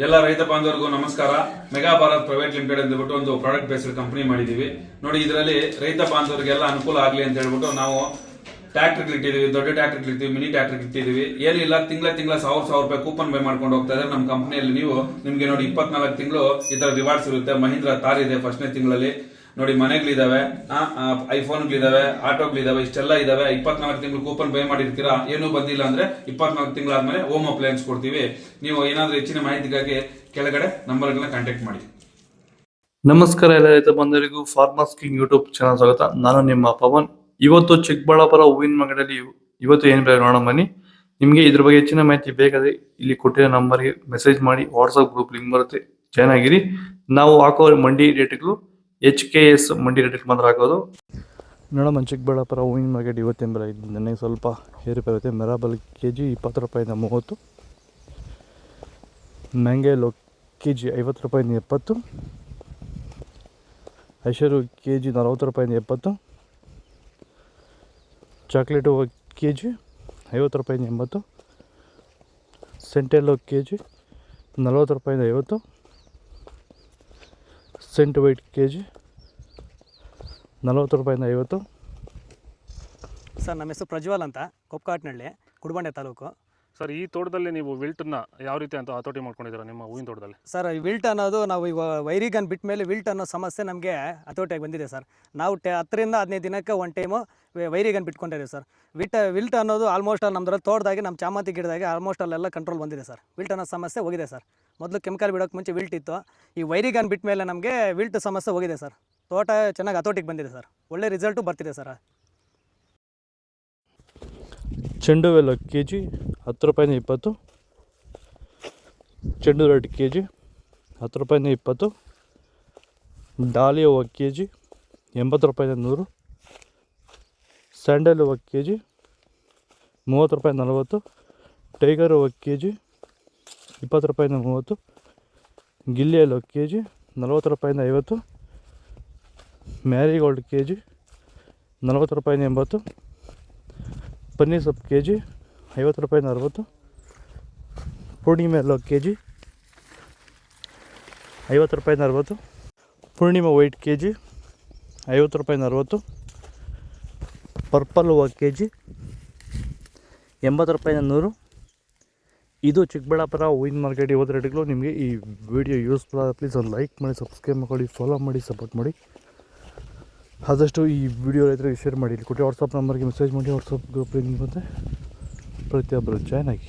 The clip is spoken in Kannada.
ಎಲ್ಲ ರೈತ ಬಾಂಧವರಿಗೂ ನಮಸ್ಕಾರ. ಮೆಗಾ ಭಾರತ್ ಪ್ರೈವೇಟ್ ಲಿಮಿಟೆಡ್ ಅಂದ್ಬಿಟ್ಟು ಒಂದು ಪ್ರಾಡಕ್ಟ್ ಬೇಸ್ಡ್ ಕಂಪನಿ ಮಾಡಿದೀವಿ ನೋಡಿ. ಇದರಲ್ಲಿ ರೈತ ಬಾಂಧವರಿಗೆಲ್ಲ ಅನುಕೂಲ ಆಗಲಿ ಅಂತ ಹೇಳ್ಬಿಟ್ಟು ನಾವು ಟ್ರ್ಯಾಕ್ಟರ್ ಇಟ್ಟಿದೀವಿ, ದೊಡ್ಡ ಟ್ರ್ಯಾಕ್ಟರ್ ಇಟ್ಟಿದೀವಿ, ಮಿನಿ ಟ್ರ್ಯಾಕ್ಟರ್ ಇಟ್ಟಿದೀವಿ. ಏನಿಲ್ಲ, ತಿಂಗಳ 1000 ರೂಪಾಯಿ ಕೂಪನ್ ಬೈ ಮಾಡ್ಕೊಂಡು ಹೋಗ್ತಾ ಇದ್ರೆ ನಮ್ಮ ಕಂಪನಿಯಲ್ಲಿ ನಿಮ್ಗೆ ನೋಡಿ 24 ತಿಂಗಳು ಈ ತರ ರಿವಾರ್ಡ್ಸ್ ಇರುತ್ತೆ. ಮಹೀಂದ್ರ ತಾರ್ ಇದೆ ಫಸ್ಟ್ನೇ ತಿಂಗಳಲ್ಲಿ ನೋಡಿ. ಮನೆಗಳಿದಾವೆ, ಐಫೋನ್ಗಳಿದಾವೆ, ಆಟೋಗಳಿದಾವೆ, ಇಷ್ಟೆಲ್ಲ ಇದಾವೆ. 24 ತಿಂಗಳು ಕೂಪನ್ ಬೈ ಮಾಡಿರ್ತೀರಾ, ಏನೂ ಬಂದಿಲ್ಲ ಅಂದ್ರೆ 24 ತಿಂಗಳಾದ್ಮೇಲೆ ಹೋಮ್ ಅಪ್ಲಯನ್ಸ್ ಕೊಡ್ತೀವಿ. ನೀವು ಏನಾದ್ರೂ ಹೆಚ್ಚಿನ ಮಾಹಿತಿಗಾಗಿ ಕೆಳಗಡೆ ನಂಬರ್ಗಳನ್ನ ಕಾಂಟ್ಯಾಕ್ಟ್ ಮಾಡಿ. ನಮಸ್ಕಾರ ಎಲ್ಲ ರೈತ ಬಂಧುಗಳಿಗೂ ಫಾರ್ಮರ್ಸ್ ಕಿಂಗ್ ಯೂಟ್ಯೂಬ್ ಚಾನಲ್ ಸ್ವಾಗತ. ನಾನು ನಿಮ್ಮ ಪವನ್. ಇವತ್ತು ಚಿಕ್ಕಬಳ್ಳಾಪುರ ಹೂವಿನ ಮಾರ್ಕೆಟಲ್ಲಿ ಇವತ್ತು ಏನು ಬೆಲೆ ನೋಡೋಣ ಬನ್ನಿ. ನಿಮಗೆ ಇದ್ರ ಬಗ್ಗೆ ಹೆಚ್ಚಿನ ಮಾಹಿತಿ ಬೇಕಾದ್ರೆ ಇಲ್ಲಿ ಕೊಟ್ಟಿರೋ ನಂಬರ್ಗೆ ಮೆಸೇಜ್ ಮಾಡಿ, ವಾಟ್ಸ್ಆಪ್ ಗ್ರೂಪ್ ಲಿಂಕ್ ಬರುತ್ತೆ, ಜಾಯ್ನ್ ಆಗಿರಿ. ನಾವು ಹಾಕೋ ಮಂಡಿ ರೇಟ್ಗಳು HKS ಮಂಡಿ ರೇಟ್ ಮಾತ್ರ ಹಾಕೋದು. ನೋಡಮ್ಮ, ಚಿಕ್ಕಬಳ್ಳಾಪುರ ಹೂವಿನ ಮಾರ್ಕೆಟ್ ಇವತ್ತಿನ ಬೆಲೆ ನನಗೆ ಸ್ವಲ್ಪ ಏರುಪೇರು ಇರುತ್ತೆ. ಮೆರಾಬಲ್ KG 20 ರೂಪಾಯಿಂದ 30, ಮ್ಯಾಂಗೇಲೋ KG 50 ರೂಪಾಯಿಂದ 70, ಐಷರು KG 40 ರೂಪಾಯಿಂದ 70, ಚಾಕ್ಲೇಟು KG 50 ರೂಪಾಯಿಂದ 80, ಸೆಂಟೆಲ್ಲೋ KG 40 ರೂಪಾಯಿಂದ 50, ಸೆಂಟ್ ವೈಟ್ KG 40 ರೂಪಾಯಿಂದ 50. ಸರ್, ನಮ್ಮ ಹೆಸರು ಪ್ರಜ್ವಲ್ ಅಂತ, ಕೊಪ್ಕಾಟ್ನಹಳ್ಳಿ, ಕುಡಬಂಡೆ ತಾಲೂಕು. ಸರ್, ಈ ತೋಟದಲ್ಲಿ ನೀವು ವಿಲ್ಟನ್ನ ಯಾವ ರೀತಿ ಅಂತ ಹತೋಟಿ ಮಾಡ್ಕೊಂಡಿದ್ದೀರಾ ನಿಮ್ಮ ಹೂವಿನ ತೋಟದಲ್ಲಿ? ಸರ್, ಈ ವಿಲ್ಟ್ ಅನ್ನೋದು ನಾವು ಈಗ ವೈರಿಗನ್ ಬಿಟ್ಟ ಮೇಲೆ ವಿಲ್ಟ್ ಅನ್ನೋ ಸಮಸ್ಯೆ ನಮಗೆ ಹತೋಟಿಯಾಗಿ ಬಂದಿದೆ ಸರ್. ನಾವು 10 ರಿಂದ 15 ದಿನಕ್ಕೆ ಒಂದು ಟೈಮು ವೈರಿಗನ್ ಬಿಟ್ಕೊಂಡಿದ್ದೀವಿ ಸರ್. ವಿಲ್ಟ್ ಅನ್ನೋದು ಆಲ್ಮೋಸ್ಟ್ ನಮ್ಮದ್ರಲ್ಲಿ ತೋಟದಾಗಿ, ನಮ್ಮ ಚಾಮಂತಿ ಗಿಡದಾಗೆ ಆಲ್ಮೋಸ್ಟ್ ಅಲ್ಲೆಲ್ಲ ಕಂಟ್ರೋಲ್ ಬಂದಿದೆ ಸರ್. ವಿಲ್ಟ್ ಅನ್ನೋ ಸಮಸ್ಯೆ ಹೋಗಿದೆ ಸರ್. ಮೊದಲು ಕೆಮಿಕಲ್ ಬಿಡೋಕ್ಕೆ ಮುಂಚೆ ವಿಲ್ಟ್ ಇತ್ತು. ಈ ವೈರಿಗನ್ ಬಿಟ್ಟ ಮೇಲೆ ನಮಗೆ ವಿಲ್ಟ್ ಸಮಸ್ಯೆ ಹೋಗಿದೆ ಸರ್. ತೋಟ ಚೆನ್ನಾಗಿ ಹತೋಟಿಗೆ ಬಂದಿದೆ ಸರ್. ಒಳ್ಳೆ ರಿಸಲ್ಟು ಬರ್ತಿದೆ ಸರ್. ಚೆಂಡುವೆಲ್ಲ KG 10 ರೂಪಾಯಿಂದ 20, ಚೆಂಡು ರೇಟ್ KG 10 ರೂಪಾಯಿಂದ 20, ಡಾಲಿ ಹೂವು KG 80 ರೂಪಾಯಿಂದ 100, ಸ್ಯಾಂಡಲ್ ಹೂವು KG 30 ರೂಪಾಯಿಂದ 40, ಟೈಗರ್ ಹೂವು KG 20 ರೂಪಾಯಿಂದ 30, ಗಿಲ್ಲಿಯಲ್ಲು KG 40 ರೂಪಾಯಿಂದ 50, ಮ್ಯಾರಿಗೋಲ್ಡ್ KG 40 ರೂಪಾಯಿಂದ 80, ಪನ್ನೀರ್ ಸೊಪ್ಪು KG 50 ರೂಪಾಯಿಂದ 60, ಪೂರ್ಣಿಮೆ ಎಲ್ಲೋ KG 50 ರೂಪಾಯಿಂದ 60, ಪೂರ್ಣಿಮೆ ವೈಟ್ KG 50 ರೂಪಾಯಿಂದ 60, ಪರ್ಪಲ್ ಹೂವು KG 80 ರೂಪಾಯಿಂದ 100. ಇದು ಚಿಕ್ಕಬಳ್ಳಾಪುರ ಹೂವಿನ ಮಾರ್ಕೆಟ್ ಇವತ್ತು ರೇಟ್ಗಳು. ನಿಮಗೆ ಈ ವಿಡಿಯೋ ಯೂಸ್ಫುಲ್ ಆದ ಪ್ಲೀಸ್ ಒಂದು ಲೈಕ್ ಮಾಡಿ, ಸಬ್ಸ್ಕ್ರೈಬ್ ಮಾಡಿ, ಫಾಲೋ ಮಾಡಿ, ಸಪೋರ್ಟ್ ಮಾಡಿ. ಆದಷ್ಟು ಈ ವಿಡಿಯೋ ರೈತರಿಗೆ ಶೇರ್ ಮಾಡಿ. ಇಲ್ಲಿ ಕೊಟ್ಟು ವಾಟ್ಸಪ್ ನಂಬರ್ಗೆ ಮೆಸೇಜ್ ಮಾಡಿ, ವಾಟ್ಸಪ್ ಗ್ರೂಪ್ ಲಿಂಕ್ ಬಂದರೆ ಪ್ರತಿಯೊಬ್ಬರು ಜಾಯ್ನ್ ಆಗಿ.